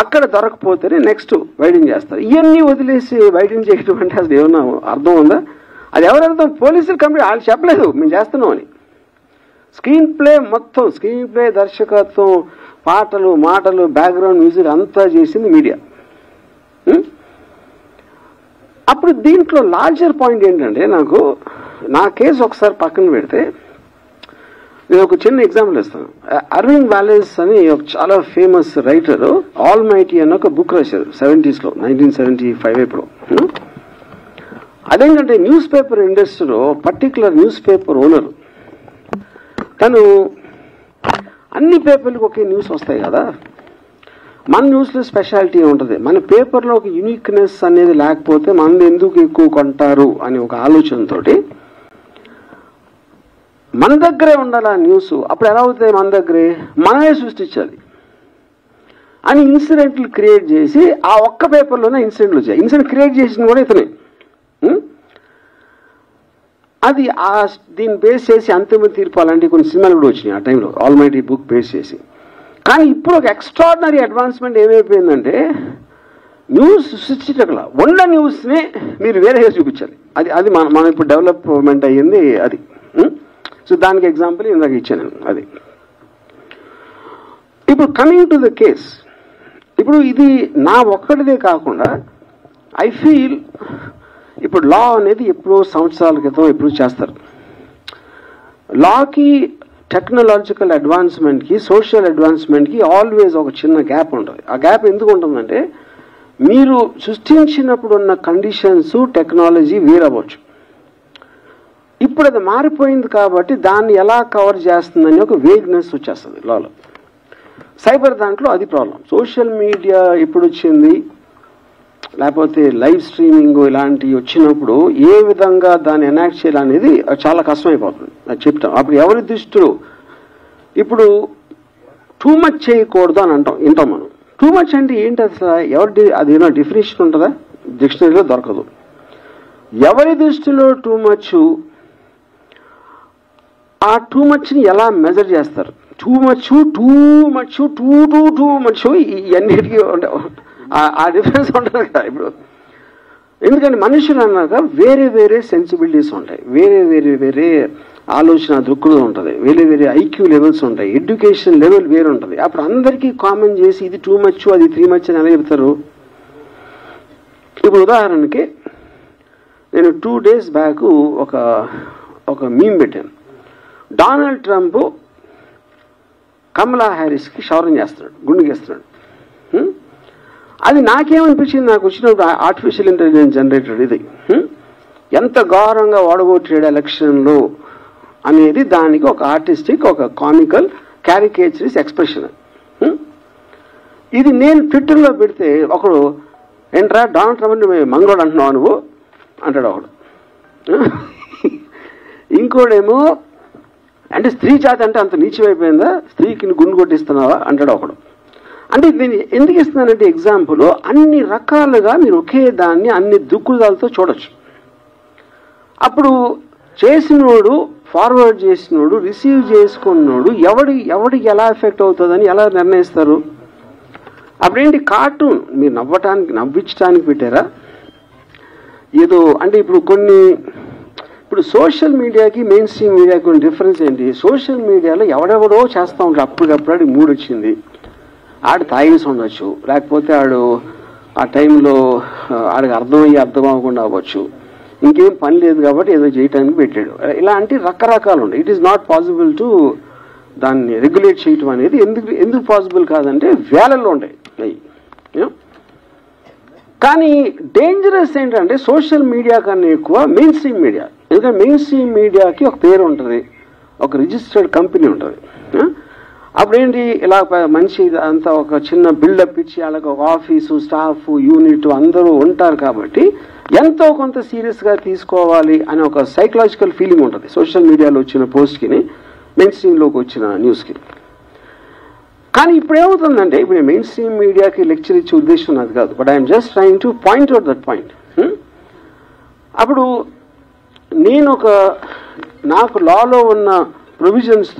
అక్కడ దొరకపోతేనే next widen చేస్తారు. ఇవన్నీ వదిలేసి వైడెన్ చేయడం అంటే అసలు ఏమన్నా అర్థం ఉందా? అది ఎవరు అర్థం? పోలీసులు కంప్లీట్ వాళ్ళు చెప్పలేదు మేము చేస్తున్నాం అని. స్క్రీన్ ప్లే మొత్తం స్క్రీన్ ప్లే, దర్శకత్వం, పాటలు, మాటలు, బ్యాక్గ్రౌండ్ మ్యూజిక్ అంతా చేసింది మీడియా. అప్పుడు దీంట్లో లార్జర్ పాయింట్ ఏంటంటే, నా కేసు ఒకసారి పక్కన పెడితే నేను ఒక చిన్న ఎగ్జాంపుల్ ఇస్తాను. అరవింద్ వాలెస్ అని ఒక చాలా ఫేమస్ రైటర్ ఆల్ మైటీ అని ఒక బుక్ రాశారు 70s, 1975 ఇప్పుడు. అదేంటంటే న్యూస్ పేపర్ ఇండస్ట్రీలో పర్టికులర్ న్యూస్ పేపర్ ఓనర్ తను అన్ని పేపర్లకు ఒకే న్యూస్ వస్తాయి కదా, మన న్యూస్లో స్పెషాలిటీ ఉంటుంది, మన పేపర్లో ఒక యూనిక్నెస్ అనేది లేకపోతే మనది ఎందుకు ఎక్కువ కొంటారు అని ఒక ఆలోచనతో మన దగ్గరే ఉండాలి ఆ న్యూస్. అప్పుడు ఎలా అవుతాయి? మన దగ్గరే మనమే సృష్టించాలి అని ఇన్సిడెంట్లు క్రియేట్ చేసి ఆ ఒక్క పేపర్లోనే ఇన్సిడెంట్లు వచ్చాయి. ఇన్సిడెంట్ క్రియేట్ చేసింది కూడా ఇతనే. అది దీన్ని బేస్ చేసి అంతిమ తీర్పు అలాంటి కొన్ని సినిమాలు కూడా వచ్చినాయి ఆ టైంలో ఆల్ మైటీ బుక్ బేస్ చేసి. కానీ ఇప్పుడు ఒక ఎక్స్ట్రాడినరీ అడ్వాన్స్మెంట్ ఏమైపోయిందంటే న్యూస్ సృష్టించగల ఉన్న న్యూస్ని మీరు వేరేగా చూపించాలి. అది మనం ఇప్పుడు డెవలప్మెంట్ అయ్యింది అది. సో దానికి ఎగ్జాంపుల్ ఇందాక ఇచ్చాను అది. ఇప్పుడు కమింగ్ టు ద కేస్, ఇప్పుడు ఇది నా ఒక్కడిదే కాకుండా ఐ ఫీల్ ఇప్పుడు లా అనేది ఎప్పుడో సంవత్సరాల క్రితం ఎప్పుడు చేస్తారు. లాకి టెక్నాలజికల్ అడ్వాన్స్మెంట్కి సోషల్ అడ్వాన్స్మెంట్కి ఆల్వేస్ ఒక చిన్న గ్యాప్ ఉంటుంది. ఆ గ్యాప్ ఎందుకు ఉంటుందంటే మీరు సృష్టించినప్పుడు ఉన్న కండిషన్స్ టెక్నాలజీ వేరవచ్చు. ఇప్పుడు అది మారిపోయింది కాబట్టి దాన్ని ఎలా కవర్ చేస్తుందని ఒక వేగ్నెస్ వచ్చేస్తుంది లాలో. సైబర్ దాంట్లో అది ప్రాబ్లం. సోషల్ మీడియా ఎప్పుడు వచ్చింది, లేకపోతే లైవ్ స్ట్రీమింగ్ ఇలాంటివి వచ్చినప్పుడు ఏ విధంగా దాన్ని ఎనాక్ట్ చేయాలనేది చాలా కష్టమైపోతుంది. అది చెప్తాం. అప్పుడు ఎవరి దృష్టిలో ఇప్పుడు టూ మచ్ చేయకూడదు అని వింటాం మనం. టూ మచ్ అంటే ఏంటి అసలు? అది ఏమైనా డెఫినేషన్ ఉంటుందా? డిక్షనరీలో దొరకదు. ఎవరి దృష్టిలో టూ మచ్, ఆ టూ మచ్ని ఎలా మెజర్ చేస్తారు? టూ మచ్ ఇవన్నిటికీ ఆ డిఫరెన్స్ ఉంటుంది కదా. ఇప్పుడు ఎందుకంటే మనుషులు అన్నాక వేరే వేరే సెన్సిబిలిటీస్ ఉంటాయి, వేరే ఆలోచన దృక్పథం ఉంటుంది, వేరే ఐక్యూ లెవెల్స్ ఉంటాయి, ఎడ్యుకేషన్ లెవెల్ వేరే ఉంటుంది. అప్పుడు అందరికీ కామన్ చేసి ఇది టూ మచ్ అది 3 మచ్ అని ఎలా చెప్తారు? ఇప్పుడు ఉదాహరణకి నేను 2 days బ్యాక్ ఒక మీమ్ పెట్టాను. డొనాల్డ్ ట్రంప్ కమలా హ్యారిస్కి క్షౌరం చేస్తున్నాడు, గుండెకేస్తున్నాడు. అది నాకేమనిపించింది, నాకు వచ్చినప్పుడు ఆర్టిఫిషియల్ ఇంటెలిజెన్స్ జనరేటెడ్ ఇది ఎంత ఘోరంగా ఓడగొట్టాడు ఎలక్షన్లో అనేది దానికి ఒక ఆర్టిస్టిక్, ఒక కామికల్ క్యారికేచరిస్ ఎక్స్ప్రెషన్. ఇది నేను ట్విట్టర్లో పెడితే ఒకడు ఏంట్రా డొనాల్డ్ ట్రంప్ మంగళోడు అంటున్నావు నువ్వు అంటాడు ఒకడు. ఇంకోడేమో అంటే స్త్రీ జాతి అంటే అంత నీచమైపోయిందా, స్త్రీకి గుండు కొట్టిస్తున్నావా అంటాడు ఒకడు. అంటే దీన్ని ఎందుకు ఇస్తున్నానంటే ఎగ్జాంపుల్, అన్ని రకాలుగా మీరు ఒకే దాన్ని అన్ని దుక్కుదాలతో చూడొచ్చు. అప్పుడు చేసినోడు, ఫార్వర్డ్ చేసినోడు, రిసీవ్ చేసుకున్నోడు ఎవడికి ఎలా ఎఫెక్ట్ అవుతుందని ఎలా నిర్ణయిస్తారు? అప్పుడేంటి కార్టూన్ మీరు నవ్వించడానికి పెట్టారా ఏదో? అంటే ఇప్పుడు సోషల్ మీడియాకి మెయిన్ స్ట్రీమ్ మీడియాకి కొన్ని డిఫరెన్స్ ఏంటి? సోషల్ మీడియాలో ఎవడెవడో చేస్తూ ఉంటారు. అప్పటికప్పుడు మూడు వచ్చింది, ఆడు తాగేసి ఉండొచ్చు, లేకపోతే ఆడు ఆ టైంలో ఆడికి అర్థం అవ్వకుండా అవ్వచ్చు, ఇంకేం పని లేదు కాబట్టి ఏదో చేయటానికి పెట్టాడు. ఇలాంటి రకరకాలు ఉంటాయి. It is not possible to దాన్ని రెగ్యులేట్ చేయటం అనేది. ఎందుకు పాసిబుల్ కాదంటే వేలల్లో ఉంటాయి. కానీ డేంజరస్ ఏంటంటే సోషల్ మీడియా కన్నా ఎక్కువ మెయిన్ స్ట్రీమ్ మీడియా. ఎందుకంటే మెయిన్ స్ట్రీమ్ మీడియాకి ఒక పేరు ఉంటుంది, ఒక రిజిస్టర్డ్ కంపెనీ ఉంటుంది. అప్పుడేంటి ఇలా మంచి అంతా ఒక చిన్న బిల్డప్ ఇచ్చి వాళ్ళకి ఒక ఆఫీసు, స్టాఫ్, యూనిట్ అందరూ ఉంటారు కాబట్టి ఎంతో కొంత సీరియస్గా తీసుకోవాలి అనే ఒక సైకలాజికల్ ఫీలింగ్ ఉంటుంది సోషల్ మీడియాలో వచ్చిన పోస్ట్కి, మెయిన్ స్ట్రీమ్లోకి వచ్చిన న్యూస్కి. కానీ ఇప్పుడు ఏమవుతుందంటే, ఇప్పుడు మెయిన్ స్ట్రీమ్ మీడియాకి లెక్చర్ ఇచ్చే ఉద్దేశం నాది కాదు, but I'm just trying to point out that point. అప్పుడు నేను నాకు లాలో ఉన్న ప్రొవిజన్స్